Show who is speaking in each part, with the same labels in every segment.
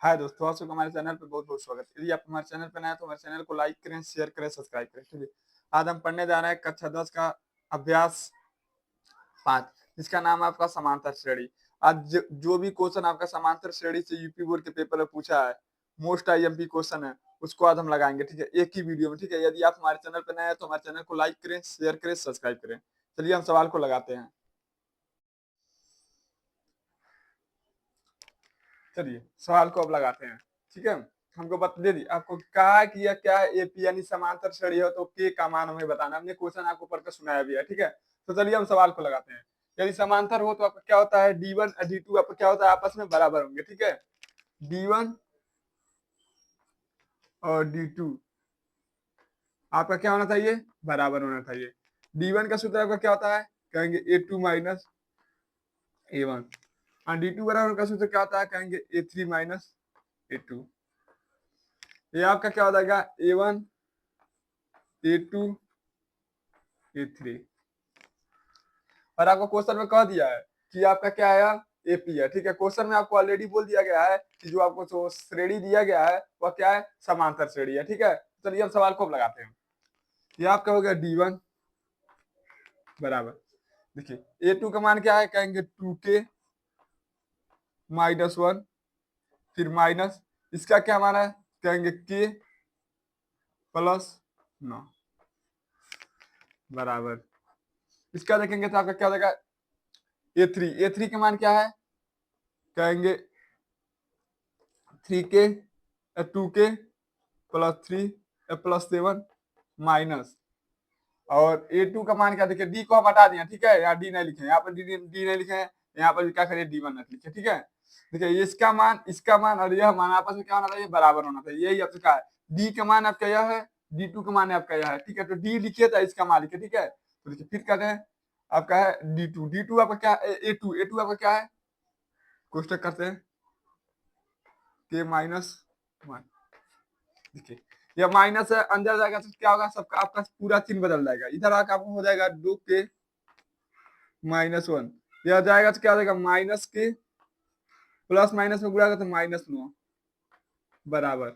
Speaker 1: हाय दोस्तों, आप सबको हमारे चैनल पे बहुत बहुत स्वागत है। यदि आप हमारे चैनल पे नए हैं तो हमारे चैनल को लाइक करें, शेयर करें, सब्सक्राइब करें। ठीक है, आज हम पढ़ने जा रहे हैं कक्षा 10 का अभ्यास 5, जिसका नाम है आपका समांतर श्रेणी। आज जो भी क्वेश्चन आपका समांतर श्रेणी से यूपी बोर्ड के पेपर में पूछा है, मोस्ट आईएमपी क्वेश्चन है, उसको आज हम लगाएंगे। ठीक है, एक ही वीडियो में। ठीक है, यदि आप हमारे चैनल पे नए हैं तो हमारे चैनल को लाइक करें, शेयर करें, सब्सक्राइब करें। चलिए हम सवाल को लगाते हैं। चलिए सवाल को अब लगाते हैं। ठीक है, हमको बता दे दी आपको कहा कि यह क्या है, एपी यानी समांतर श्रेणी हो तो के का मान हमें बताना। हमने क्वेश्चन आपको पढ़कर सुनाया भी है। ठीक है, तो चलिए हम सवाल को लगाते हैं। यदि समांतर हो तो आपका क्या होता है, डी वन और डी टू आपका क्या होता है, आपस में बराबर होंगे। ठीक है, डी वन और डी टू आपका क्या होना चाहिए, बराबर होना चाहिए। डी वन का सूत्र आपका क्या होता है, कहेंगे A two minus A one, और डी टू बराबर का सूत्र क्या होता है, कहेंगे A three minus A two. ये आपका क्या हो जाएगा, A one A two A three. और आपको क्वेश्चन में कह दिया है कि आपका क्या है, एपी है। ठीक है, क्वेश्चन में आपको ऑलरेडी बोल दिया गया है कि जो आपको जो श्रेणी दिया गया है वह क्या है, समांतर श्रेणी है। ठीक है, चलिए हम सवाल को लगाते हैं। ये आपका हो गया डी वन बराबर, देखिए ए टू का मान क्या है, कहेंगे टू के माइनस वन, फिर माइनस इसका क्या मान है, कहेंगे के प्लस नौ बराबर। इसका देखेंगे तो आपका क्या हो जाएगा, ए थ्री का मान क्या है, कहेंगे थ्री के टू के plus three plus seven minus, और ए टू का मान क्या, देखिए डी को हम हटा दिए। ठीक है, यहाँ डी नहीं लिखे, यहाँ पर डी नहीं लिखे, यहाँ पर क्या करिए, डी वन लिखे। ठीक है, देखिए इसका मान और यह मान आपस में क्या होना चाहिए, बराबर होना चाहिए। यही आपसे कहा है, डी का मान आपका यह है, डी टू का मान आपका यह है। ठीक है, तो डी लिखिए था, इसका मान लिखिए। ठीक है, तो देखिए फिर कहते हैं आपका है डी टू आपका क्या, ए टू आपका क्या है, कोष्टक करते हैं के माइनस वन। देखिए यह माइनस है, अंदर जाएगा तो क्या होगा, सबका आपका पूरा चिन्ह बदल जाएगा। इधर आकर आपको हो जाएगा दो के माइनस वन, यह जाएगा तो क्या हो जाएगा, माइनस के प्लस माइनस में गुणा तो माइनस नौ बराबर,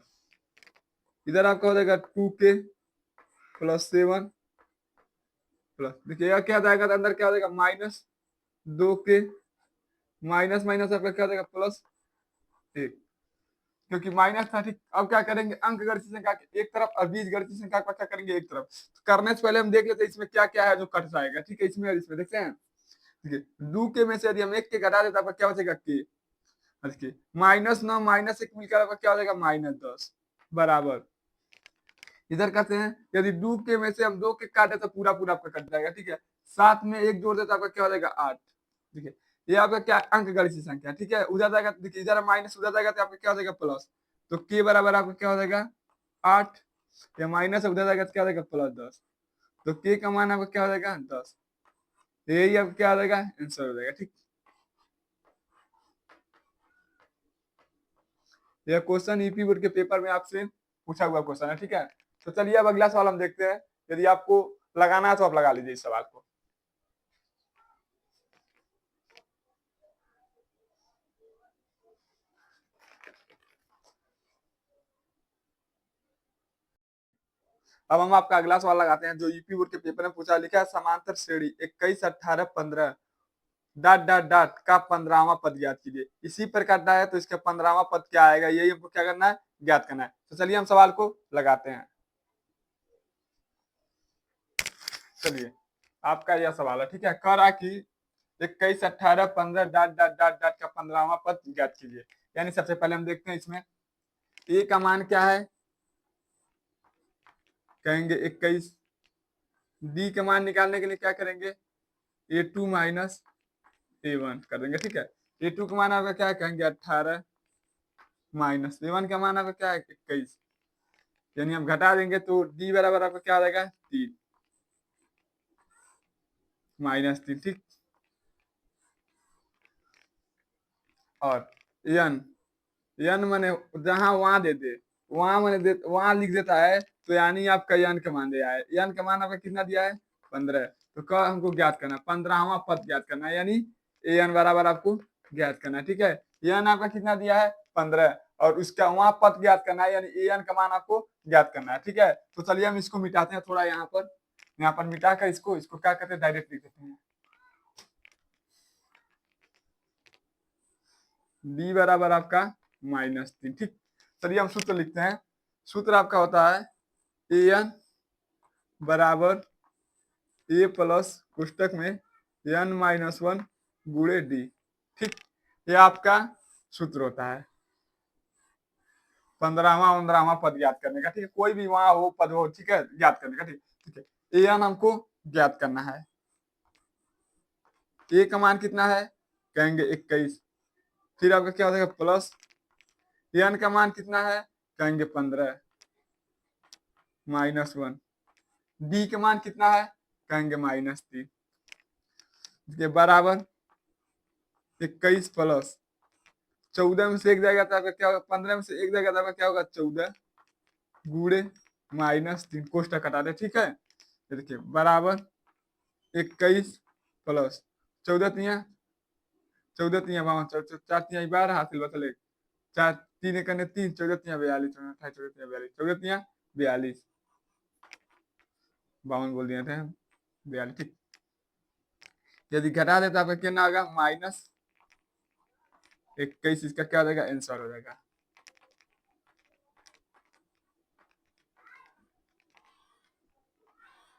Speaker 1: इधर आपका हो जाएगा टू के प्लस सेवन प्लस, देखिए यह क्या जाएगा, तो अंदर क्या हो जाएगा, माइनस दो के माइनस माइनस आपका क्या हो जाएगा, प्लस एक, क्योंकि माइनस था। ठीक, अब क्या करेंगे, अंक गणित संख्या के एक तरफ और बीज गणित संख्या का क्या करेंगे, एक तरफ। तो करने से पहले हम देख लेते हैं इसमें क्या क्या है जो कट जाएगा। ठीक है, इसमें और इसमें देखते हैं। देखिए दो के में से यदि हम एक के घटा देते आपका क्या हो जाएगा, के। देखिए माइनस नौ माइनस एक मिलकर आपका क्या हो जाएगा, माइनस दस बराबर। इधर करते हैं, यदि दो के में से हम दो के काटे तो पूरा पूरा आपका कट जाएगा। ठीक है, साथ में एक जोड़ देता आपका क्या हो जाएगा, आठ। देखिए ये आपका क्या अंक गणित संख्या। ठीक है, उधर जाएगा, देखिए इधर माइनस उधर जाएगा तो आपका क्या हो जाएगा, प्लस। तो के बराबर आपका क्या हो जाएगा, आठ, या माइनस उधर जाएगा तो क्या हो जाएगा, प्लस दस। तो के का मान आपका क्या हो जाएगा, दस। यही आपका क्या हो जाएगा, आंसर हो जाएगा। ठीक, यह क्वेश्चन यूपी बोर्ड के पेपर में आपसे पूछा हुआ क्वेश्चन है। ठीक है, तो चलिए अब अगला सवाल हम देखते हैं। यदि आपको लगाना है तो आप लगा लीजिए इस सवाल को। अब हम आपका अगला सवाल लगाते हैं जो यूपी बोर्ड के पेपर में पूछा, लिखा है समांतर श्रेणी 21 18 15 डॉट डॉट डॉट का 15वां पद ज्ञात कीजिए। इसी प्रकार का है तो इसका 15वां पद क्या आएगा, यही हमको क्या करना है, ज्ञात करना है। तो चलिए हम सवाल को लगाते हैं। चलिए आपका यह सवाल है। ठीक है, कह रहा कि 21 18 15 डॉट डॉट डॉट डॉट का 15वां पद ज्ञात कीजिए। यानी सबसे पहले हम देखते हैं इसमें ए का मान क्या है, कहेंगे 21। डी का मान निकालने के लिए क्या करेंगे, ए टू माइनस ए वन कर देंगे। ठीक है, ए टू का मान आपका क्या है, कहेंगे 18 माइनस ए वन का मान आपका क्या है, 21। यानी हम घटा देंगे तो डी बराबर आपका क्या आ जाएगा, 3 माइनस 3। ठीक, और एन एन मैंने जहां वहां दे दे, वहां मैंने दे वहां लिख देता है, तो यानी आपका एन का मान दिया है। एन का मान आपका कितना दिया है, 15। तो क्या हमको ज्ञात करना है, 15वां पद ज्ञात करना है, यानी एन बराबर आपको ज्ञात करना है। ठीक है, एन आपका कितना दिया है, 15, और उसका वहां पद ज्ञात करना है, यानी ए एन का मान आपको ज्ञात करना है। ठीक है, तो चलिए हम इसको मिटाते हैं थोड़ा, यहाँ पर मिटाकर इसको इसको क्या करते हैं, डायरेक्ट लिख देते हैं। डी बराबर आपका -3। ठीक, चलिए हम सूत्र लिखते हैं। सूत्र आपका होता है ए एन बराबर ए प्लस कोष्टक में n-1 गुणे डी। ठीक, ये आपका सूत्र होता है 15वां पद ज्ञात करने का। ठीक है, कोई भी वहां हो पद हो, ठीक है, ज्ञात करने का। ठीक है, ए एन हमको ज्ञात करना है। ए का मान कितना है, कहेंगे 21। फिर आपका क्या हो जाएगा, प्लस एन का मान कितना है, कहेंगे 15 -1। डी का मान कितना है, कहेंगे -3 के बराबर 21 प्लस 14 में से एक जाएगा तो आपका क्या होगा, 15 में से एक जाएगा तो आपका क्या होगा, 14 गुणे -3 कोष्टक हटा दे। ठीक है, ये देखिए बराबर 21 प्लस 14 तिया 4 तिया 12 हासिल बचल 4 3 1 3 14 तिया 42 14 तिया 42 14 तिया 42 52 बोल दिए थे 42। ठीक, यदि घटा दे तो आपका कितना होगा, -21। इसका क्या हो जाएगा, आंसर हो जाएगा।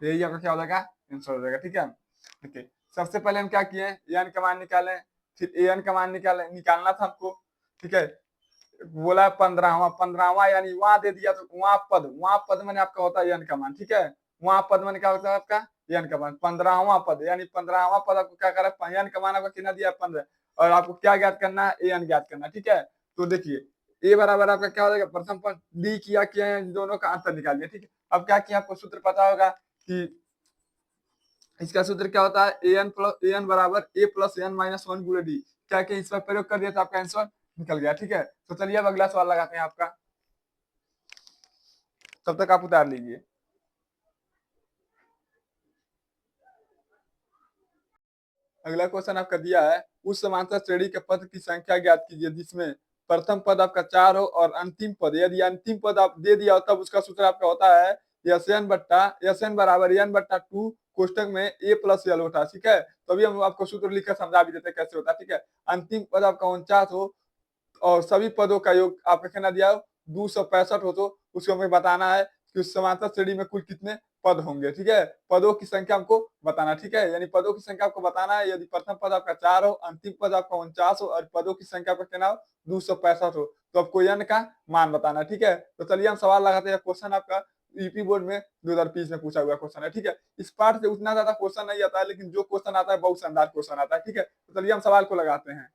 Speaker 1: यही आपका क्या हो जाएगा, आंसर हो जाएगा। ठीक है, देखिए सबसे पहले हम क्या किए, एन का मान निकाले, फिर ए एन का मान निकालना था हमको। ठीक है, बोला 15वां यानी वहां दे दिया तो वहां पद मैंने आपका होता है एन का मान। ठीक है, वहां पद मैंने क्या होता है आपका, एन का मान 15वां पद, यानी 15वां पद आपको क्या करा, एन का मान आपका कितना दिया, 15, और आपको क्या ज्ञात करना है, ए एन ज्ञात करना। ठीक है, तो देखिए ए बराबर आपका क्या हो जाएगा, प्रथम पद डी किया दोनों का अंतर निकाल दिया। ठीक है, अब क्या किया, आपको सूत्र पता होगा कि इसका सूत्र क्या होता है, ए एन बराबर ए प्लस एन -1 गुणे डी। क्या क्या इस पर प्रयोग कर दिया तो आपका आंसर निकल गया। ठीक है, तो चलिए अब अगला सवाल लगाते हैं आपका, तब तक आप उतार लीजिए। अगला क्वेश्चन आपका दिया है, उस समांतर श्रेणी के पद की संख्या ज्ञात कीजिए जिसमें प्रथम पद आपका 4 हो और अंतिम पद, यदि अंतिम पद आप दे दिया हो तब उसका सूत्र आपका होता है एस एन बराबर एन बट्टा 2 कोष्टक में ए प्लस एल होता है। ठीक है, तो अभी हम आपको सूत्र लिखकर समझा भी देते हैं कैसे होता है। ठीक है, अंतिम पद आपका 49 हो और सभी पदों का योग आपका कितना दिया हो, 265 हो, तो उसको हमें बताना है कि उस समांतर श्रेणी में कुल कितने पद होंगे। ठीक है, पदों की संख्या हमको बताना। ठीक है, यानी पदों की संख्या आपको बताना है। यदि प्रथम पद आपका 4 हो, अंतिम पद आपका 49 हो और पदों की संख्या आपका कितना हो, 265 हो, तो आपको n का मान बताना। ठीक है, तो चलिए हम सवाल लगाते हैं। क्वेश्चन आपका यूपी बोर्ड में 2020 में पूछा हुआ क्वेश्चन है। ठीक है, इस पार्ट से उतना ज्यादा क्वेश्चन नहीं आता है, लेकिन जो क्वेश्चन आता है बहुत शानदार क्वेश्चन आता है। ठीक है, तो चलिए हम सवाल को लगाते हैं।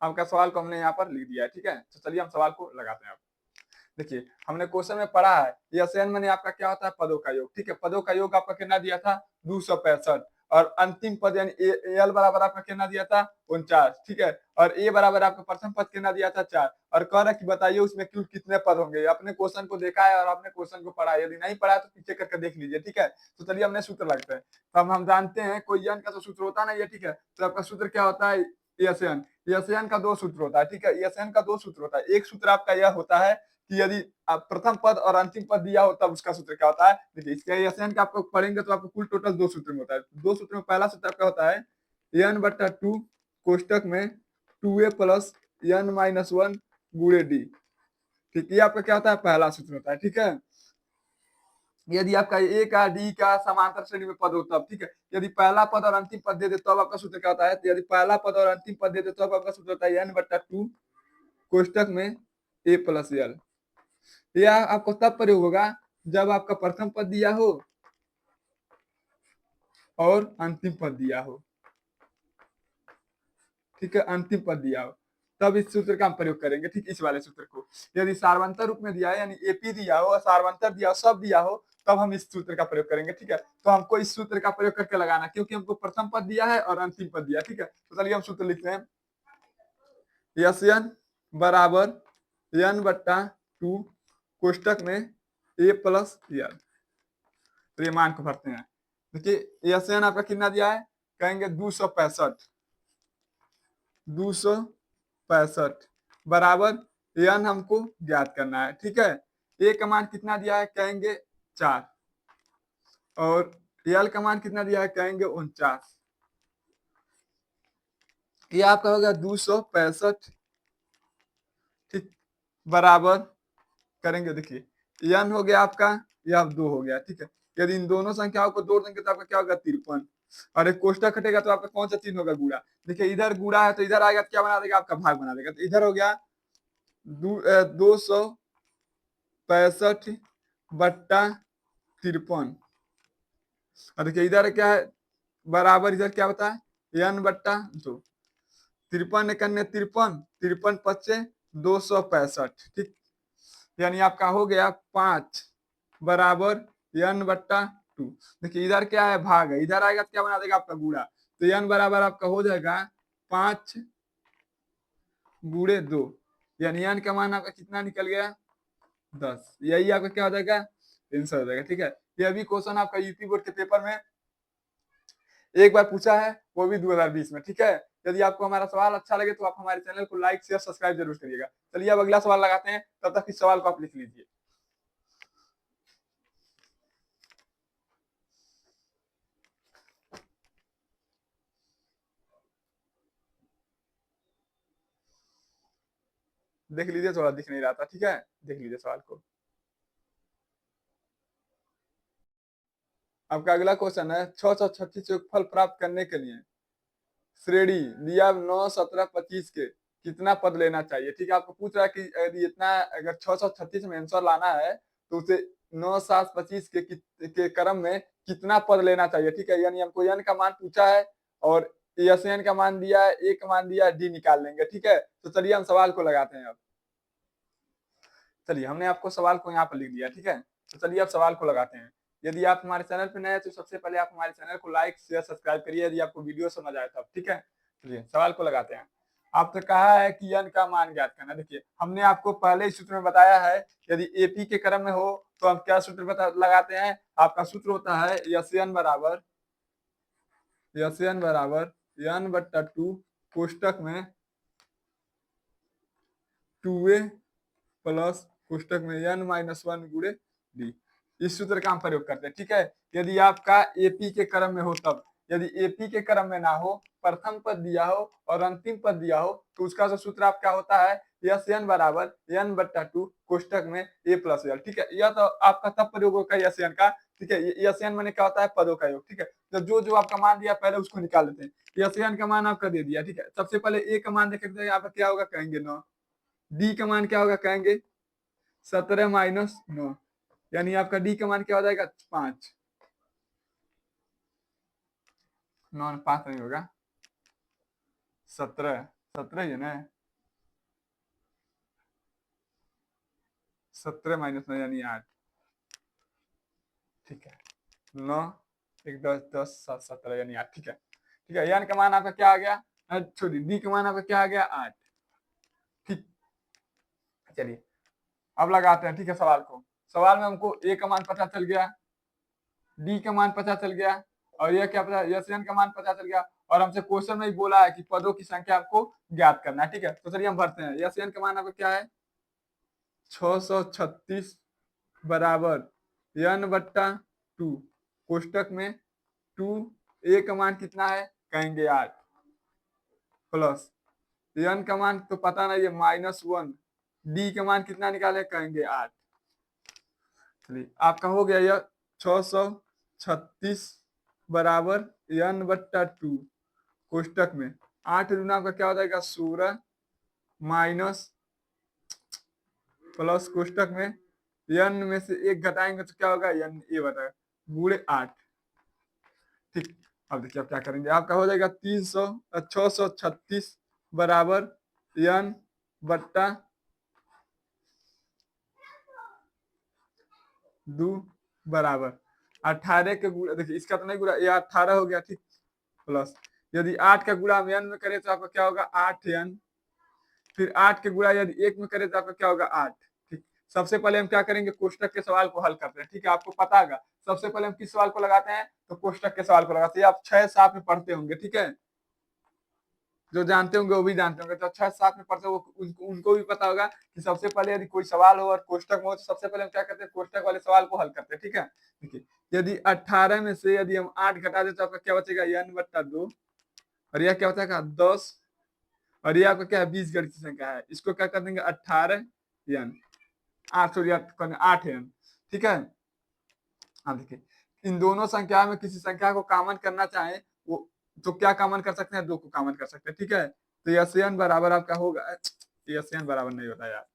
Speaker 1: आपका सवाल को हमने यहाँ पर लिख दिया है। ठीक है, तो चलिए हम सवाल को लगाते हैं। देखिए हमने क्वेश्चन में पढ़ा है, एन मैंने आपका क्या होता है, पदों का योग। ठीक है, पदों का योग आपका कितना दिया था, 265, और अंतिम पद यानी एल बराबर आपका कितना दिया था, 49। ठीक है, और ए बराबर आपका प्रथम पद कितना दिया था, 4, और कह रहा कि बताइए उसमें कुल कितने पद होंगे। अपने क्वेश्चन को देखा है और आपने क्वेश्चन को पढ़ा है, यदि नहीं पढ़ा है तो पीछे करके देख लीजिए। ठीक है, तो चलिए हमने सूत्र लगते हैं। तो हम जानते हैं कोई एन का तो सूत्र होता नहीं है। ठीक है, तो आपका सूत्र क्या होता है, एन का दो सूत्र होता है। ठीक है, एन का दो सूत्र होता है। एक सूत्र आपका यह होता है कि यदि आप प्रथम पद और अंतिम पद दिया हो तब उसका सूत्र क्या होता है। देखिए इसके एन का आपको पढ़ेंगे तो आपको कुल टोटल दो सूत्र में होता है। दो सूत्र में पहला सूत्र आपका होता है n/2 कोष्टक में 2a प्लस n-1 गुणे डी। ठीक, ये आपका क्या होता है, पहला सूत्र होता है। ठीक है, यदि आपका ए का डी का समांतर श्रेणी में पद हो तब। ठीक है, यदि पहला पद और अंतिम पद दे दे तब आपका सूत्र क्या होता है, यदि पहला पद और अंतिम पद दे दे तब आपका सूत्र होता है n/2 कोष्टक में a प्लस एल। यह आपको तब प्रयोग होगा जब आपका प्रथम पद दिया हो और अंतिम पद दिया हो। ठीक है, अंतिम पद दिया हो तब इस सूत्र का हम प्रयोग करेंगे। ठीक, इस वाले सूत्र को यदि सार्वंतर रूप में दिया है, यानी एपी दिया हो, सार्वंतर दिया हो, सब दिया हो, तब हम इस सूत्र का प्रयोग करेंगे। ठीक है, तो हमको इस सूत्र का प्रयोग करके लगाना, क्योंकि हमको प्रथम पद दिया है और अंतिम पद दिया। ठीक है, तो चलिए हम सूत्र लिखते हैं, यस एन बराबर n/2 कोष्टक में a प्लस एल। तो ये मान को भरते हैं। देखिए एस एन आपका कितना दिया है, कहेंगे 265 65 बराबर n हमको ज्ञात करना है। ठीक है, a का मान कितना दिया है कहेंगे 4 और l का मान कितना दिया है कहेंगे 49। ये आपका हो गया 265। ठीक, बराबर करेंगे, देखिए n हो गया आपका, यह 2 हो गया। ठीक है, यदि इन दोनों संख्याओं को जोड़ देंगे तो आपका क्या होगा 53 और एक कोष्टक हटेगा तो आपका कौन सा चिन्ह होगा गुणा। देखिए इधर गुणा है तो इधर आएगा तो क्या बना देगा आपका भाग बना देगा। तो इधर हो गया 265 बट्टा 53 और देखिए इधर क्या है बराबर, इधर क्या होता है n बट्टा 2। 53 एकन्ने 53, 53 पच्चे 265। ठीक, यानी आपका हो गया 5 बराबर n बट्टा 2। देखिए इधर क्या है भाग है, इधर आएगा तो क्या बना देगा आपका गुणा। तो n बराबर आपका हो जाएगा 5 गुणे 2, यानी n का मान आपका कितना निकल गया 10। यही आपका क्या हो जाएगा आंसर हो जाएगा। ठीक है, ये भी क्वेश्चन आपका यूपी बोर्ड के पेपर में एक बार पूछा है, वो भी 2020 में। ठीक है, यदि आपको हमारा सवाल अच्छा लगे तो आप हमारे चैनल को लाइक शेयर सब्सक्राइब जरूर करिएगा। चलिए अब अगला सवाल लगाते हैं, तब तक इस सवाल को आप लिख लीजिए। देख लीजिए, थोड़ा दिख नहीं रहा था। ठीक है, देख लीजिए सवाल को। आपका अगला क्वेश्चन है 636 योगफल प्राप्त करने के लिए श्रेणी दिया 9, 17, 25 के कितना पद लेना चाहिए। ठीक है, आपको पूछ रहा है कि यदि इतना अगर 636 में आंसर लाना है तो उसे 9, 7, 25 के क्रम में कितना पद लेना चाहिए। ठीक है, यानी हमको n का मान पूछा है और n का मान दिया है, a का मान दिया है, d निकाल लेंगे। ठीक है, तो चलिए हम सवाल को लगाते हैं। अब चलिए हमने आपको सवाल को यहाँ पर लिख दिया। ठीक है, तो चलिए अब सवाल को लगाते हैं। यदि आप हमारे चैनल पर नए हैं तो सबसे पहले आप हमारे चैनल को लाइक शेयर सब्सक्राइब करिए, यदि आपको वीडियो समझ आए तब। ठीक है, चलिए सवाल को लगाते हैं। आपसे कहा है कि n का मान ज्ञात करना। देखिए हमने आपको पहले ही सूत्र में बताया है, यदि एपी के क्रम में हो तो हम क्या सूत्र लगाते हैं। आपका सूत्र होता है यन बराबर n बट्टा 2 कोष्टक में 2a प्लस कोष्टक में n माइनस 1 गुणे डी। इस सूत्र का हम प्रयोग करते हैं। ठीक है, यदि आपका एपी के क्रम में हो तब, यदि एपी के क्रम में ना हो, प्रथम पद दिया हो और अंतिम पद दिया हो तो उसका जो सूत्र आपका होता है यस एन बराबर n बट्टा 2 कोष्टक में a प्लस l। ठीक है, यह तो आपका तब प्रयोग होगा यस एन का। ठीक है, यस एन मैंने क्या होता है पदों का योग। ठीक है, तो जो जो आपका मान दिया पहले उसको निकाल लेते हैं। यस एन का मान आपका दे दिया। ठीक है, सबसे पहले a का मान देखेंगे आपका क्या होगा कहेंगे 9, डी का मान क्या होगा कहेंगे 17 माइनस 9, यानी आपका डी का मान क्या हो जाएगा 5। 9 5 नहीं होगा 17, 17 ही है ना, 17 माइनस 9 यानी 8। ठीक है, 9 1 10 10 7 17 यानी 8। ठीक है, ठीक है, यानी का मान आपका क्या आ गया, छोड़िए डी का मान आपका क्या आ गया 8। ठीक, चलिए अब लगाते हैं। ठीक है, सवाल को, सवाल में हमको ए का मान पता चल गया, डी का मान पता चल गया और यह क्या पता यस एन का मान पता चल गया और हमसे क्वेश्चन में ही बोला है कि पदों की संख्या आपको ज्ञात करना है। ठीक है, तो चलिए हम भरते हैं। यस एन का मान आपका क्या है 636 बराबर n बट्टा 2 कोष्टक में 2 a का मान कितना है कहेंगे 8 प्लस n का मान तो पता नहीं है -1, d का मान कितना निकाले कहेंगे 8। चलिए आपका हो गया यह 636 बराबर n बट्टा 2 कोष्टक में 8 गुना आपका क्या हो जाएगा 16 माइनस प्लस कोष्टक में n में से एक घटाएंगे तो क्या होगा n ए बटा गुणे 8। ठीक, अब देखिए आप क्या करेंगे, आपका हो जाएगा 636 बराबर n बट्टा 2 बराबर 18 के गुणा, देखिए इसका तो नहीं गुणा, ये 18 हो गया। ठीक, प्लस यदि 8 का गुणा हम n में करें तो आपका क्या होगा 8n, फिर 8 के गुणा यदि 1 में करें तो आपका क्या होगा 8। ठीक, सबसे पहले हम क्या करेंगे कोष्टक के सवाल को हल करते हैं। ठीक है, आपको पता होगा सबसे पहले हम किस सवाल को लगाते हैं तो कोष्टक के सवाल को लगाते हैं। आप 6 7 में पढ़ते होंगे। ठीक है, जो जानते होंगे वो भी जानते होंगे, तो अच्छा साथ में पढ़ते वो उनको भी पता होगा कि सबसे पहले यदि कोई सवाल हो और कोष्टक में हो तो सबसे पहले हम क्या करते हैं, कोष्टक वाले सवाल को हल करते हैं। ठीक है, देखिए यदि 18 में से यदि हम 8 घटा दें तो आपका क्या बचेगा, n/2, और यह क्या बचेगा 10, और ये आपका क्या है 20 गणित की संख्या है। इसको क्या कर देंगे 18 n 8 सॉरी 8 n। ठीक है, अब देखिए इन दोनों संख्या में किसी संख्या को कॉमन करना चाहे वो तो क्या कॉमन कर सकते हैं, 2 को कॉमन कर सकते हैं। ठीक है, तो SN बराबर आपका होगा, SN बराबर नहीं होता यार,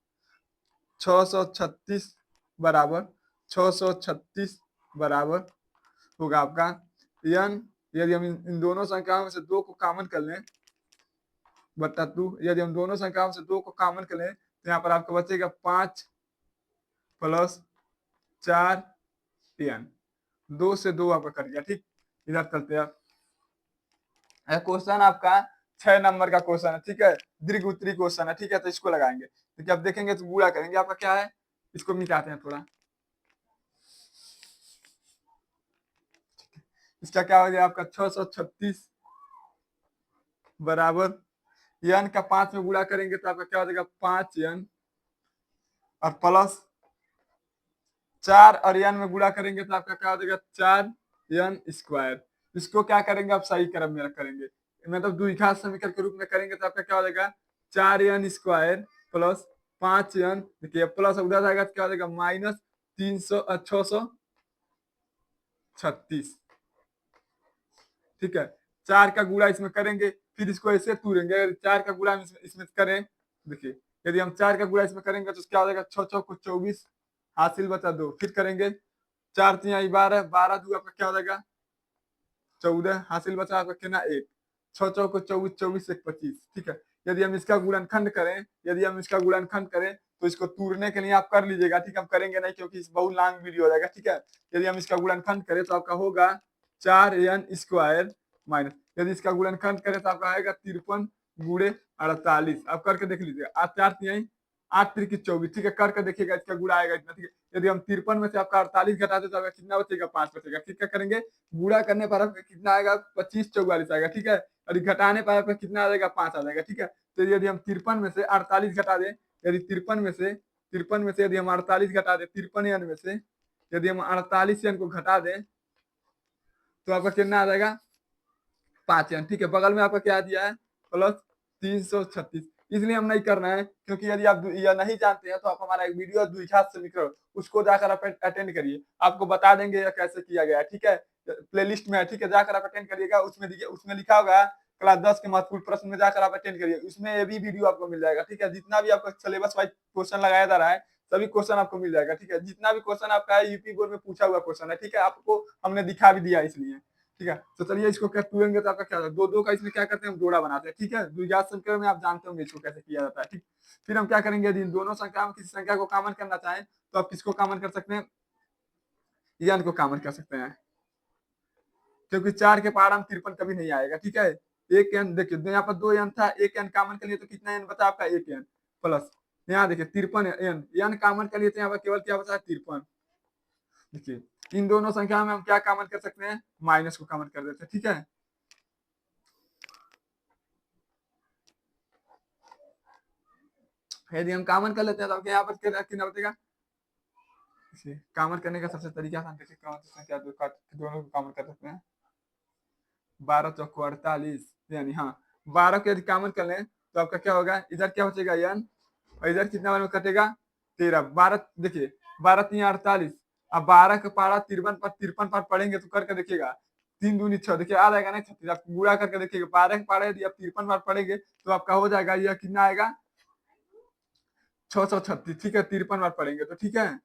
Speaker 1: 636 बराबर 636 बराबर होगा आपका n, यदि हम इन दोनों संख्याओं में से 2 को कॉमन कर लें बटा 2, यदि हम दोनों संख्याओं से 2 को कॉमन कर लें तो यहाँ पर आपको बचेगा 5 प्लस 4 n, 2 से 2 आपका कट गया। ठीक, इधर चलते हैं, क्वेश्चन आपका 6 नंबर का क्वेश्चन है। ठीक है, दीर्घ उत्तरी क्वेश्चन है। ठीक है, तो इसको लगाएंगे, तो क्या आप देखेंगे तो गुणा करेंगे, आपका क्या है, इसको मिटाते हैं थोड़ा, इसका क्या हो गया आपका 636 बराबर n का 5 में गुणा करेंगे तो आपका क्या हो जाएगा 5n, और प्लस 4 और n में गुणा करेंगे तो आपका क्या हो जाएगा 4n²। इसको क्या करेंगे आप सही क्रम में करेंगे, मतलब द्विघात समीकरण के रूप में करेंगे तो आपका क्या हो जाएगा 4n² प्लस 5n, देखिए प्लस उधर जाएगा तो क्या हो जाएगा माइनस 636। ठीक है, 4 का गुणा इसमें करेंगे फिर इसको ऐसे तोड़ेंगे, अगर 4 का गुणा इसमें करें, देखिए यदि हम 4 का गुणा इसमें करेंगे तो क्या हो जाएगा 6 को 24, हासिल बचा 2, फिर करेंगे 4 3 12, 12 2 आपका क्या हो जाएगा 14, हासिल बचा आपका कितना 1, 6 को 24, 24 1 25। ठीक है, यदि हम इसका गुणनखंड करें, यदि हम इसका गुणनखंड करें तो इसको तोड़ने के लिए आप कर लीजिएगा। ठीक है, हम करेंगे नहीं क्योंकि इस बहुत लॉन्ग वीडियो हो जाएगा। ठीक है, यदि हम इसका गुणनखंड करें तो आपका होगा 4n² माइनस, यदि इसका गुणनखंड करें तो आपका आएगा 53 गुणे 48। आप करके देख लीजिएगा, आज 4 3 8 3 24। ठीक है, करके देखिएगा इसका गुणा आएगा इतना। ठीक है, यदि हम 53 में से आपका 48 घटा दे तो आपका कितना बचेगा 5 बचेगा। ठीक है, करेंगे गुणा करने पर आपका कितना आएगा 25 44 आएगा। ठीक है, और घटाने पर आपका कितना आ जाएगा 5 आ जाएगा। ठीक है, तो यदि हम 53 में से 48 घटा दें, यदि 53 में से यदि हम 48 घटा दें 53 में से यदि हम 48 को घटा दें तो आपका कितना आ जाएगा 5n। ठीक है, बगल में आपका क्या दिया है प्लस 336। इसलिए हम नहीं कर रहे हैं क्योंकि यदि आप यह नहीं जानते हैं तो आप हमारा एक वीडियो द्विघात समीकरण उसको जाकर आप अटेंड करिए, आपको बता देंगे यह कैसे किया गया है। ठीक है, प्लेलिस्ट में है। ठीक है, जाकर आप अटेंड करिएगा, उसमें लिखा होगा क्लास 10 के महत्वपूर्ण प्रश्न में जाकर आप अटेंड करिए, उसमें ये भी वीडियो आपको मिल जाएगा। ठीक है, जितना भी आपका सिलेबस वाइज क्वेश्चन लगाया जा रहा है सभी क्वेश्चन आपको मिल जाएगा। ठीक है, जितना भी क्वेश्चन आपका है यूपी बोर्ड में पूछा हुआ क्वेश्चन है। ठीक है, आपको हमने दिखा भी दिया इसलिए। ठीक है, तो चलिए इसको क्या तोड़ेंगे तो आपका क्या दो दो का इसमें क्या करते हैं हम जोड़ा बनाते हैं। ठीक है, द्विघात समीकरण में आप जानते होंगे इसको कैसे किया जाता है। ठीक, फिर हम क्या करेंगे यदि दोनों संख्या में किसी संख्या को कॉमन करना चाहें तो आप किसको कॉमन कर सकते हैं, n को कॉमन कर सकते हैं, क्योंकि 4 के पहाड़ में 53 कभी नहीं आएगा। ठीक है, एक n देखिए यहाँ पर 2n था, एक n कॉमन कर लिए तो कितना n बचा आपका 1n प्लस यहाँ देखिए 53 n कॉमन कर लिए तो यहाँ पर केवल क्या बचा 53। देखिए इन दोनों संख्या में हम क्या कॉमन कर सकते हैं, माइनस को कॉमन कर देते हैं। ठीक है, यदि हम कॉमन कर लेते हैं तो यहाँ पर कितना बचेगा, कॉमन करने का सबसे तरीका आसान कैसे संख्या दोनों को कॉमन कर सकते हैं, 12 चौको 48, यानी हाँ 12 को यदि कॉमन कर लें तो आपका क्या होगा, इधर क्या बचेगा n, और इधर कितना बार में कटेगा 13। 12 देखिए 12 3 48, अब 12 का पारा 53 पर पढ़ेंगे तो करके देखिएगा 3 दूनी 6, देखिए आ जाएगा ना 36। आप गुणा करके देखिएगा 12 का पारा यदि आप 53 बार पढ़ेंगे तो आपका हो जाएगा यह कितना आएगा 636। ठीक है, 53 बार पढ़ेंगे तो। ठीक है,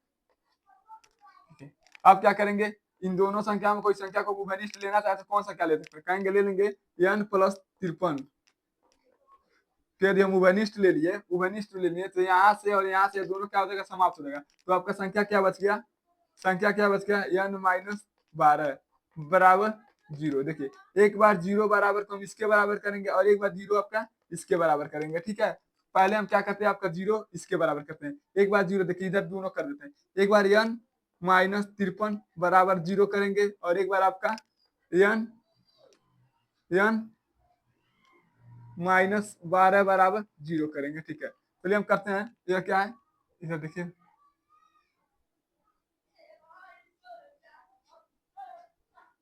Speaker 1: अब क्या करेंगे, इन दोनों संख्या में कोई संख्या को उभयनिष्ठ लेना चाहे तो कौन सा क्या ले सकते हैं, कहेंगे ले लेंगे n+53। तो यदि हम उभयनिष्ठ ले लिए तो यहाँ से और यहाँ से दोनों क्या हो जाएगा समाप्त हो जाएगा, तो आपका संख्या क्या बच गया, n-12 बराबर 0। देखिए एक बार 0 बराबर को हम इसके बराबर करेंगे और एक बार 0 आपका इसके बराबर करेंगे। ठीक है, पहले हम क्या करते हैं आपका 0 इसके बराबर करते हैं, एक बार 0 देखिए इधर दोनों कर देते हैं, एक बार n-53 बराबर 0 करेंगे और एक बार आपका n -12 बराबर 0 करेंगे। ठीक है, चलिए हम करते हैं। यह क्या है, इधर देखिए,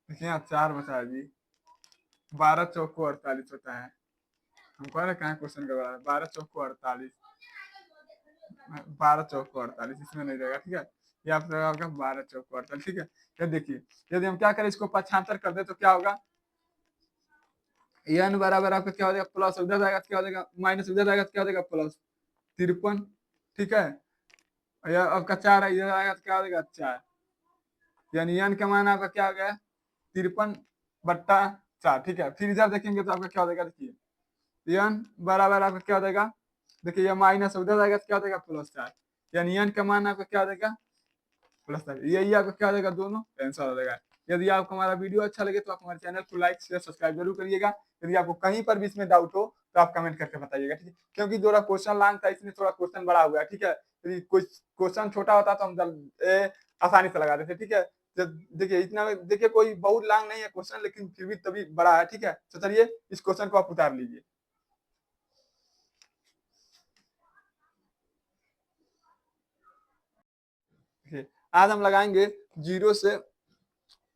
Speaker 1: देखिए यहाँ 4 बचा है जी। 12 चौको 48 होता है। हम कह रहे कहाँ क्वेश्चन गड़बड़ा है। 12 चौको 48, 12 चौको 48 इसमें नहीं रहेगा। ठीक है, ये आप लगाओगे 12 चौको 48। ठीक है, ये देखिए, यदि हम क्या करें, इसको 75 कर दे तो क्या होगा, n बराबर आपका क्या हो जाएगा, प्लस उधर जाएगा तो क्या हो जाएगा, माइनस उधर जाएगा तो क्या हो जाएगा, प्लस 53। ठीक है, यह आपका 4 है, इधर आएगा तो क्या हो जाएगा 4, यानी n का मान आपका क्या हो गया, 53/4। ठीक है, फिर इधर देखेंगे तो आपका क्या हो जाएगा, देखिए n बराबर आपका क्या हो जाएगा, देखिए यह माइनस उधर जाएगा तो क्या हो जाएगा, +4, यानी n का मान आपका क्या हो जाएगा, +4। यही आपका क्या हो जाएगा, दोनों आंसर हो जाएगा। यदि आपको हमारा वीडियो अच्छा लगे तो आप हमारे चैनल को लाइक शेयर सब्सक्राइब जरूर करिएगा। यदि आपको कहीं पर भी इसमें डाउट हो तो आप कमेंट करके बताइएगा। ठीक है, क्योंकि थोड़ा क्वेश्चन लॉन्ग था इसलिए थोड़ा क्वेश्चन बड़ा हुआ है। ठीक है, यदि कोई क्वेश्चन छोटा होता तो हम आसानी से लगा देते। ठीक है, तो देखिए इतना, देखिए कोई बहुत लॉन्ग नहीं है क्वेश्चन, लेकिन फिर भी तभी बड़ा है। ठीक है, तो चलिए इस क्वेश्चन को आप उतार लीजिए। आज हम लगाएंगे 0 से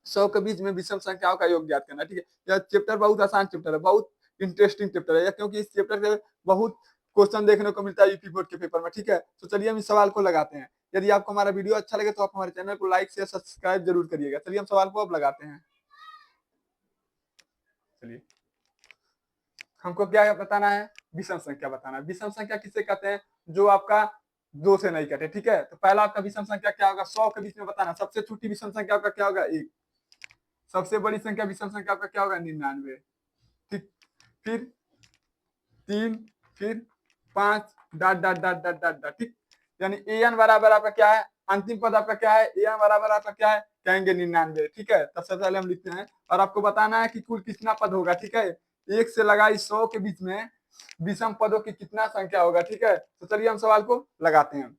Speaker 1: 100 के बीच में विषम संख्याओं का योग ज्ञात करना। ठीक है, यह चैप्टर बहुत आसान चैप्टर है, बहुत इंटरेस्टिंग चैप्टर है, क्योंकि इस चैप्टर से बहुत क्वेश्चन देखने को मिलता है यूपी बोर्ड के पेपर में। ठीक है, तो चलिए हम इस सवाल को लगाते हैं। यदि आपको हमारा वीडियो अच्छा लगे तो आप हमारे चैनल को लाइक शेयर सब्सक्राइब जरूर करिएगा। चलिए हम सवाल को अब लगाते हैं। चलिए, हमको क्या बताना है, विषम संख्या बताना है। विषम संख्या किसे कहते हैं, जो आपका 2 से नहीं कटे। ठीक है, तो पहला आपका विषम संख्या क्या होगा, 100 के बीच में बताना। सबसे छोटी विषम संख्या आपका क्या होगा, 1। सबसे बड़ी संख्या विषम संख्या आपका क्या होगा, 99। ठीक, फिर 3, फिर 5, dot dot dot dot dot dot. ठीक, यानी an बराबर आपका क्या है, अंतिम पद आपका क्या है, an बराबर आपका क्या है, कहेंगे 99। ठीक है, तब सबसे पहले हम लिखते हैं और आपको बताना है कि कुल कितना पद होगा। ठीक है, 1 से लगाई 100 के बीच में विषम पदों की कितना संख्या होगा। ठीक है, तो चलिए हम सवाल को लगाते हैं।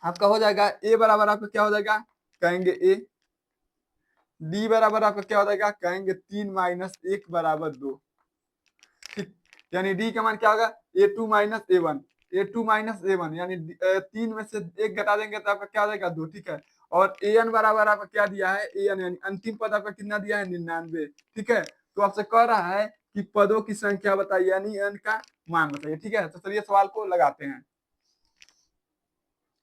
Speaker 1: आपका हो जाएगा a बराबर आपका क्या हो जाएगा, कहेंगे a। d बराबर आपका क्या हो जाएगा, कहेंगे 3 माइनस 1 बराबर 2। ठीक, यानी डी का मान क्या होगा, a2 minus a1, a2 minus a1, यानी 3 में से 1 घटा देंगे तो आपका क्या हो जाएगा, 2। ठीक है, और an बराबर आपका क्या दिया है, an यानी अंतिम पद आपका कितना दिया है, 99। ठीक है, तो आपसे कह रहा है कि पदों की संख्या बताइए, यानी n का मान बताइए। ठीक है, तो चलिए सवाल को लगाते हैं।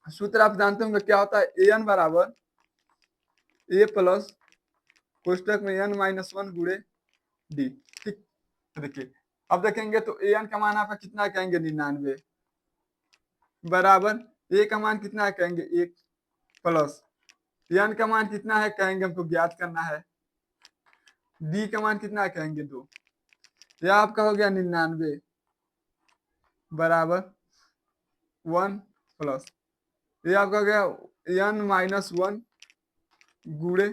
Speaker 1: सूत्र आप जानते होंगे क्या होता है, an बराबर a प्लस कोष्टक में n माइनस 1 गुणे डी। ठीक, देखिए अब देखेंगे तो an का मान आपका कितना कहेंगे, 99 बराबर a का मान कितना है, कहेंगे 1 प्लस n का मान कितना है, कहेंगे हमको ज्ञात करना है, d का मान कितना है, कहेंगे 2। यह आपका हो गया 99 बराबर 1 प्लस ये आपका हो गया n माइनस 1 गुणे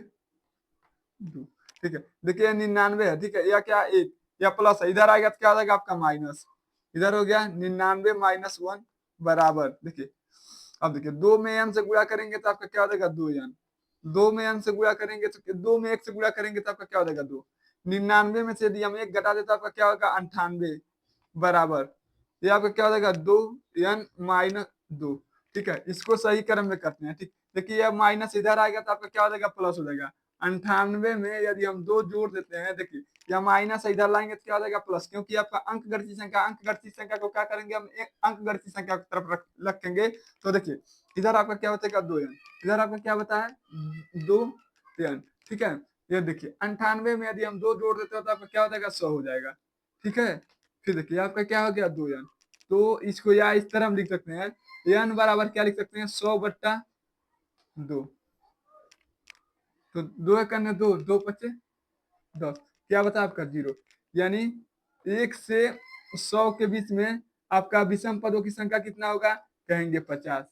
Speaker 1: 2। ठीक है, देखिए 99 है। ठीक है, यह क्या 1, या प्लस है, इधर आएगा तो क्या हो जाएगा आपका माइनस, इधर हो गया 99 माइनस 1 बराबर, देखिए अब देखिए 2 में n से गुणा करेंगे तो आपका क्या हो जाएगा, 2n। 2 में n से गुणा करेंगे तो 2 में 1 से गुणा करेंगे तो आपका क्या हो जाएगा, 2। 99 में से यदि हम 1 घटा दें तो आपका क्या होगा, 98 बराबर ये आपका क्या हो जाएगा, 2n माइनस 2। ठीक है, इसको सही क्रम में करते हैं। ठीक, देखिए यह माइनस इधर आएगा तो आपका क्या हो जाएगा, प्लस हो जाएगा। 98 में यदि हम 2 जोड़ देते हैं, देखिए या माइनस इधर लाएंगे तो क्या हो जाएगा, प्लस, क्योंकि आपका अंक गणितीय संख्या को क्या करेंगे, हम अंक गणितीय संख्या की तरफ रखेंगे। तो देखिए इधर आपका क्या बचेगा, 2n, इधर आपका क्या बता है, 2n। ठीक है, ये देखिए 98 में यदि हम 2 जोड़ देते हो तो आपका क्या हो जाएगा, 100 हो जाएगा। ठीक है, फिर देखिए आपका क्या हो गया, 2n। तो इसको या इस तरह हम लिख सकते हैं, n बराबर क्या लिख सकते हैं, 100/2। तो 2 एक 2, 2 पचे 10, क्या बता आपका 0, यानी 1 से 100 के बीच में आपका विषम पदों की संख्या कितना होगा, कहेंगे 50।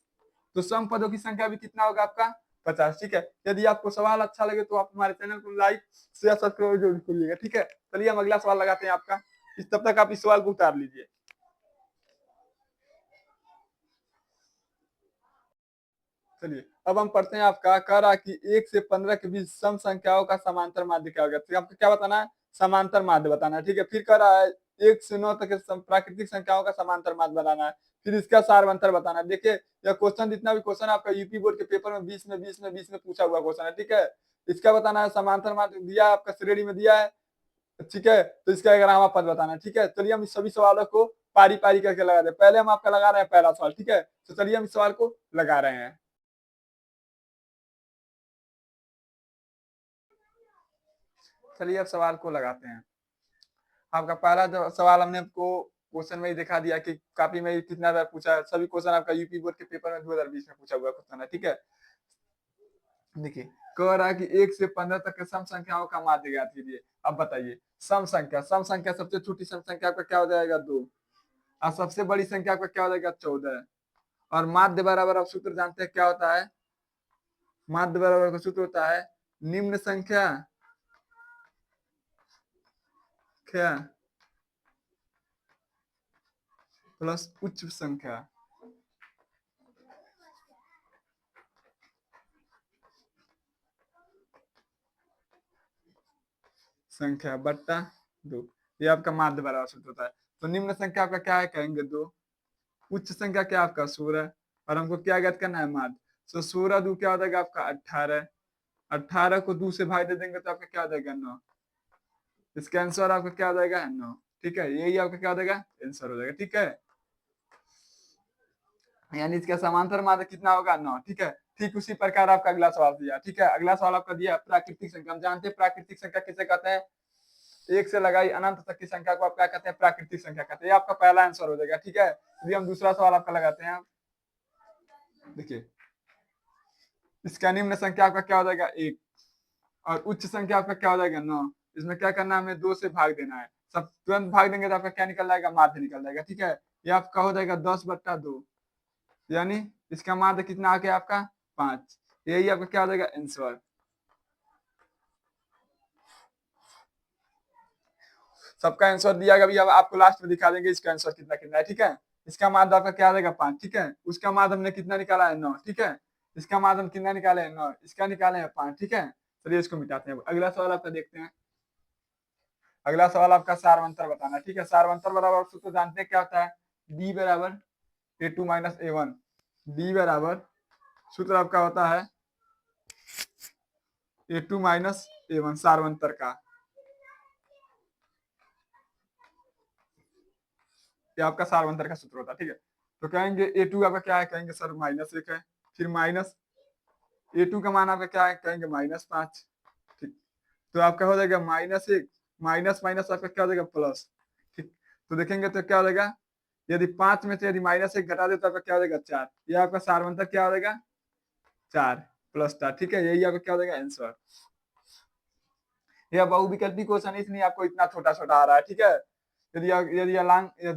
Speaker 1: तो सम पदों की संख्या भी कितना होगा आपका, 50। ठीक है, यदि आपको सवाल अच्छा लगे तो आप हमारे चैनल को लाइक शेयर सब्सक्राइब जरूर करिएगा। ठीक है, चलिए हम अगला सवाल लगाते हैं आपका, इस तब तक आप इस सवाल को उतार लीजिए। चलिए अब हम पढ़ते हैं, आपका कह रहा कि 1 से 15 के बीच सम संख्याओं का समांतर माध्य क्या होगा। तो आपको क्या बताना है, समांतर माध्य बताना है, ठीक है। फिर कह रहा है 1 से 9 तक के प्राकृतिक संख्याओं का समांतर माध्य बनाना है, फिर इसका सारवंतर बताना है। देखिए यह क्वेश्चन, जितना भी क्वेश्चन आपका यूपी बोर्ड के पेपर में 20 में पूछा हुआ क्वेश्चन है, ठीक है। इसका बताना है, समांतर माध्य दिया है आपका, श्रेणी में दिया है, ठीक है। तो इसका ग्रामा पद बताना है, ठीक है। चलिए हम इस सभी सवालों को पारी पारी करके लगा दे। पहले हम आपका लगा रहे हैं पहला सवाल, ठीक है। तो चलिए हम इस सवाल को लगा रहे हैं। चलिए अब सवाल को लगाते हैं। आपका पहला जो सवाल हमने आपको क्वेश्चन में ही दिखा दिया कि कॉपी में कितना बार पूछा है। सभी क्वेश्चन आपका यूपी बोर्ड के पेपर में 2020 में पूछा हुआ क्वेश्चन है, ठीक है। देखिए कह रहा है कि 1 से 15 तक के सम संख्याओं का माध्य ज्ञात कीजिए। अब बताइए, सम संख्या सबसे छोटी सम संख्या का क्या हो जाएगा 2, और सबसे बड़ी संख्या का क्या हो जाएगा 14, और माध्य बराबर, आप सूत्र जानते हैं क्या होता है, माध्य बराबर का सूत्र होता है निम्न संख्या क्या प्लस उच्च संख्या बट्टा 2। ये आपका माध्य बराबर सूत्र होता है। तो निम्न संख्या आपका क्या है, कहेंगे 2, उच्च संख्या क्या आपका 16, और हमको क्या ज्ञात करना है, माध्य। तो 16 2 क्या हो जाएगा आपका 18, 18 को 2 से भाग दे देंगे तो आपका क्या हो जाएगा 9। इसका आंसर आपका क्या हो जाएगा 9, ठीक है। यही आपका क्या हो जाएगा आंसर हो जाएगा, ठीक है। यानी इसका समांतर माध्य कितना होगा 9, ठीक है। ठीक उसी प्रकार आपका अगला सवाल दिया, ठीक है। अगला सवाल आपका दिया प्राकृतिक संख्या। हम जानते हैं प्राकृतिक संख्या किसे कहते हैं, एक से लगाई अनंत तक की संख्या को आप क्या कहते हैं, प्राकृतिक संख्या कहते हैं। ये आपका पहला आंसर हो जाएगा, ठीक है। यदि हम दूसरा सवाल आपका लगाते हैं, देखिए इसका निम्न संख्या आपका क्या हो जाएगा 1, और उच्च संख्या आपका क्या हो जाएगा 9। इसमें क्या करना है, हमें 2 से भाग देना है। सब तुरंत भाग देंगे तो आपका क्या निकल जाएगा, माध्य निकल जाएगा, ठीक है। ये आपका हो जाएगा 10/2, यानी इसका माध्य कितना आ गया आपका 5। यही आपका क्या हो जाएगा आंसर। सबका आंसर दिया गया, अभी अब आपको लास्ट में दिखा देंगे इसका आंसर कितना कितना है, ठीक है। इसका माध्य आपका क्या आ जाएगा 5, ठीक है। उसका माध्य हमने कितना निकाला है 9, ठीक है। इसका माध्य हम कितना निकाले हैं 9, इसका निकाले हैं 5, ठीक है। चलिए इसको मिटाते हैं। अगला सवाल आपका देखते हैं। अगला सवाल आपका सारवंतर बताना है, ठीक है। सारवंतर बराबर सूत्र जानते हैं क्या होता है, डी बराबर A2 माइनस A1। डी बराबर सूत्र आपका होता है A2 माइनस A1 सारवंतर का। ये आपका सारवंतर का सूत्र होता है, ठीक है। तो कहेंगे A2 आपका क्या है, कहेंगे सर -1 है। फिर माइनस A2 का मान आपका क्या है, कहेंगे -5, ठीक। तो आपका हो जाएगा -1, माइनस माइनस आपका क्या हो जाएगा प्लस, ठीक। तो देखेंगे तो क्या हो जाएगा, यदि 5 में से यदि -1 घटा दे तो आपका क्या हो जाएगा 4। ये आपका सारवंतर क्या हो जाएगा 4 + 4, ठीक है। यही आपका क्या हो जाएगा आंसर। यह बहुविकल्पी क्वेश्चन इसलिए आपको इतना छोटा छोटा आ रहा है, ठीक है। यदि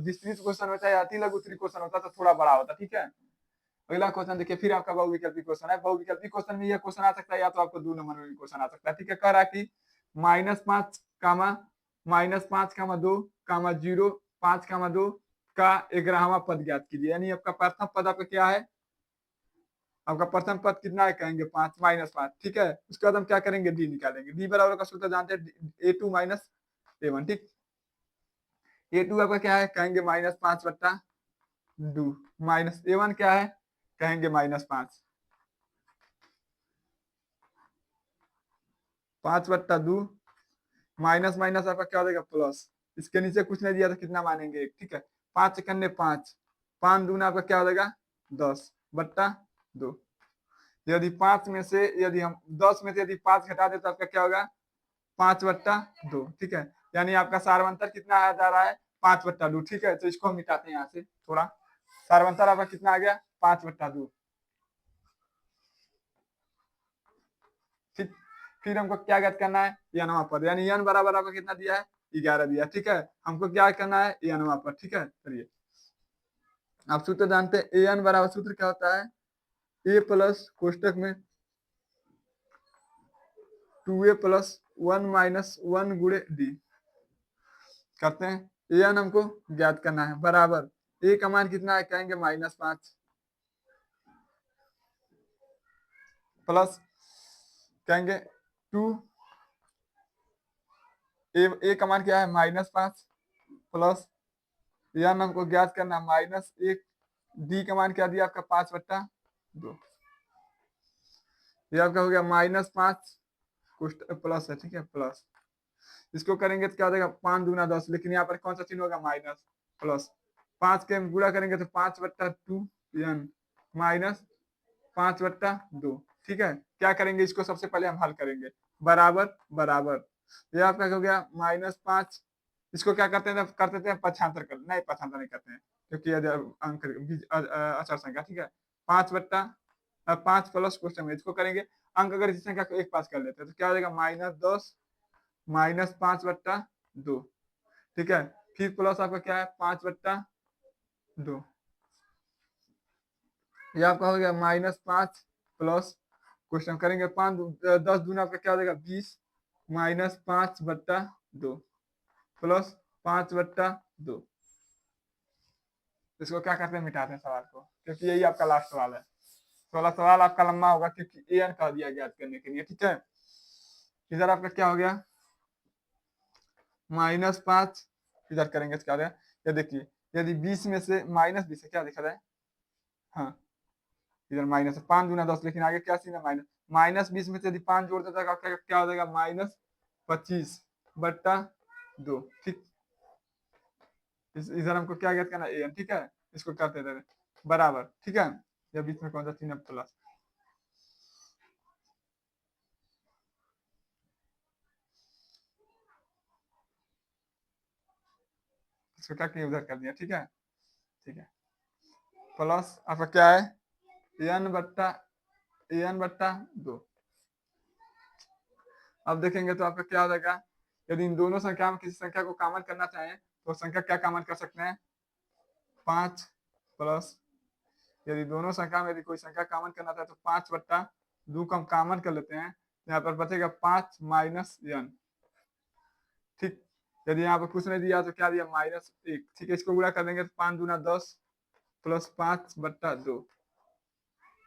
Speaker 1: विस्तृत क्वेश्चन होता है या अति लघु उत्तरीय क्वेश्चन होता तो थोड़ा बड़ा होता, ठीक है। अगला क्वेश्चन देखिए, फिर आपका बहुविकल्पी क्वेश्चन है। बहुविकल्पी क्वेश्चन में यह क्वेश्चन आ सकता है, या तो आपको 2 नंबर में भी क्वेश्चन आ सकता है, ठीक है। कह रहा है कि -5 कामा -5 2 0 5 2 का 11वां पद ज्ञात कीजिए। यानी आपका प्रथम पद आपका क्या है, आपका प्रथम पद कितना है, कहेंगे 5 -5, ठीक है। उसके बाद हम क्या करेंगे, डी निकालेंगे। डी बराबर का सूत्र जानते हैं A2 माइनस A1, ठीक। A2 आपका क्या है, कहेंगे -5/2, माइनस A1 क्या है, कहेंगे -5, 5/2, माइनस माइनस आपका क्या हो जाएगा प्लस। इसके नीचे कुछ नहीं दिया तो कितना मानेंगे 1, ठीक है। 5×5, 5 दूना आपका क्या हो जाएगा 10/2। यदि 5 में से यदि हम 10 में से यदि 5 घटा दे तो आपका क्या होगा 5/2, ठीक है। यानी आपका सारवंतर कितना आ जा रहा है 5/2, ठीक है। तो इसको हम मिटाते हैं यहाँ से थोड़ा। सारवंतर आपका कितना आ गया 5/2, ठीक। फिर हमको क्या ज्ञात करना है, n पद। यानी n बराबर आपका कितना दिया है 11 दिया, ठीक है। हमको क्या करना है n पद, ठीक है। चलिए आप सूत्र जानते हैं an बराबर सूत्र क्या होता है, a प्लस कोष्टक में 2a + 1 - 1 गुणे डी करते हैं। an हमको ज्ञात करना है बराबर a का मान कितना है, कहेंगे -5 प्लस कहेंगे 2 ए का मान क्या है -5 प्लस यन हमको ज्ञात करना -1, डी का मान क्या दिया आपका 5/2, ये आपका हो गया -5 प्लस है, ठीक है, प्लस इसको करेंगे तो क्या हो जाएगा 5 दूना 10, लेकिन यहाँ पर कौन सा चिन्ह होगा माइनस, प्लस 5 के हम गुणा करेंगे तो 5/2 यन -5/2, ठीक है। क्या करेंगे इसको सबसे पहले हम हल करेंगे, बराबर बराबर, ये आपका हो गया -5, इसको क्या करते हैं, करते थे पक्षांतर कर, नहीं पक्षांतर नहीं करते हैं क्योंकि यदि अंक अचर संख्या, ठीक है, 5 प्लस क्वेश्चन में इसको करेंगे अंक, अगर इस संख्या को एक पास कर लेते हैं तो क्या हो जाएगा -10 -5/2, ठीक है, फिर प्लस आपका क्या है 5/2, ये आपका हो गया -5 प्लस क्वेश्चन करेंगे 10 दूना आपका क्या हो जाएगा 20 -5/2 प्लस 5/2, इसको क्या करते हैं मिटाते हैं सवाल को, क्योंकि यही आपका लास्ट सवाल है। 16 सवाल आपका लंबा होगा क्योंकि एन कह दिया ज्ञात करने के लिए, ठीक है। इधर आपका क्या हो गया -5, इधर करेंगे तो क्या हो गया, ये देखिए यदि 20 में से -20 है, क्या दिखा रहा है, हाँ इधर माइनस है, 5 दूना 10, लेकिन आगे क्या सीन है -20 में से यदि 5 जोड़ देता है क्या हो जाएगा -25/2, ठीक। इधर हमको क्या ज्ञात करना है एन, ठीक है, इसको करते थे बराबर, ठीक है, या बीच में कौन सा चिन्ह प्लस, इसको क्या किया उधर कर दिया, ठीक है, ठीक है, प्लस आपका क्या है n/2। अब देखेंगे तो आपका क्या हो जाएगा, यदि इन दोनों संख्या में किसी संख्या को कॉमन करना चाहें तो संख्या क्या कॉमन कर सकते हैं 5 प्लस, यदि दोनों संख्या में यदि कोई संख्या कॉमन करना चाहे तो 5/2 को हम कॉमन कर लेते हैं, यहाँ पर बचेगा 5 माइनस n, ठीक। यदि यहाँ पर कुछ नहीं दिया तो क्या दिया -1, ठीक है, इसको गुणा कर देंगे तो 5 दूना 10 प्लस 5/2,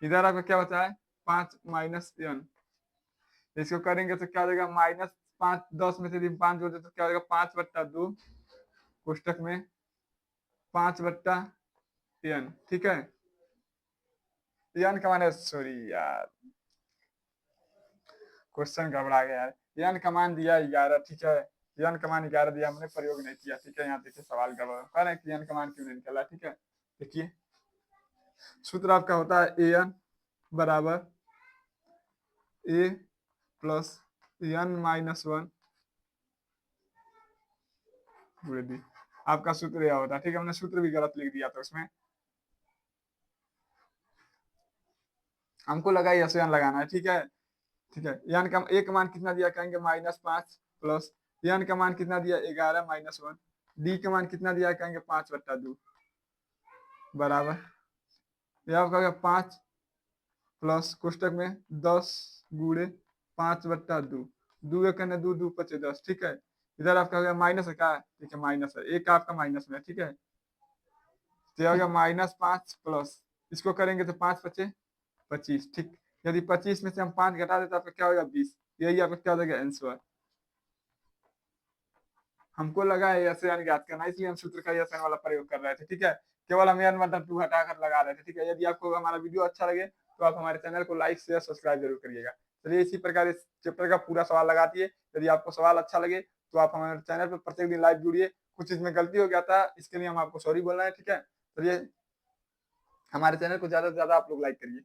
Speaker 1: इधर आपका क्या बचा है 5 माइनस n, इसको करेंगे तो क्या हो जाएगा -5, 10 में से यदि 5 जोड़ दे तो क्या हो जाएगा 5/2 कोष्टक में 5/n, ठीक है, n का मान है, सॉरी यार क्वेश्चन गड़बड़ा गया यार, n का मान दिया 11, ठीक है, n का मान 11 दिया, हमने प्रयोग नहीं किया, ठीक है, यहाँ देखिए सवाल गड़बड़ कह रहे हैं कि n का मान क्यों नहीं निकला, ठीक है, देखिए सूत्र आपका होता है an बराबर a प्लस n-1 वृद्धि, आपका सूत्र यह होता है, ठीक है, हमने सूत्र भी गलत लिख दिया था उसमें, हमको लगा ऐसे n लगाना है, ठीक है, ठीक है, n का a का मान कितना दिया कहेंगे -5 प्लस n का मान कितना दिया 11 -1, d का मान कितना दिया कहेंगे 5/2 बराबर, यह आपका 5 प्लस कोष्टक में 10 गुणे 5/2, 2 एक 2 2 5 10, ठीक है, इधर आपका हो गया माइनस है, क्या ठीक है माइनस है, एक आपका माइनस में, ठीक है, तो हो गया -5 प्लस, इसको करेंगे तो 5 5 25, ठीक, यदि 25 में से हम 5 घटा देते तो आपका क्या होगा 20, यही आपका क्या हो जाएगा आंसर, हमको लगा है ऐसे यानी ज्ञात करना, इसलिए हम सूत्र का ऐसे वाला प्रयोग कर रहे थे, ठीक है, केवल हम n मतलब 2 हटाकर लगा रहे थे, ठीक है, यदि आपको हमारा वीडियो अच्छा लगे तो आप हमारे चैनल को लाइक शेयर सब्सक्राइब जरूर करिएगा। चलिए इसी प्रकार इस चैप्टर का पूरा सवाल लगा दिए, यदि आपको सवाल अच्छा लगे तो आप हमारे चैनल पर प्रत्येक दिन लाइव जुड़िए, कुछ इसमें गलती हो गया था इसके लिए हम आपको सॉरी बोल रहे हैं, ठीक है, चलिए हमारे चैनल को ज्यादा से ज्यादा आप लोग लाइक करिए।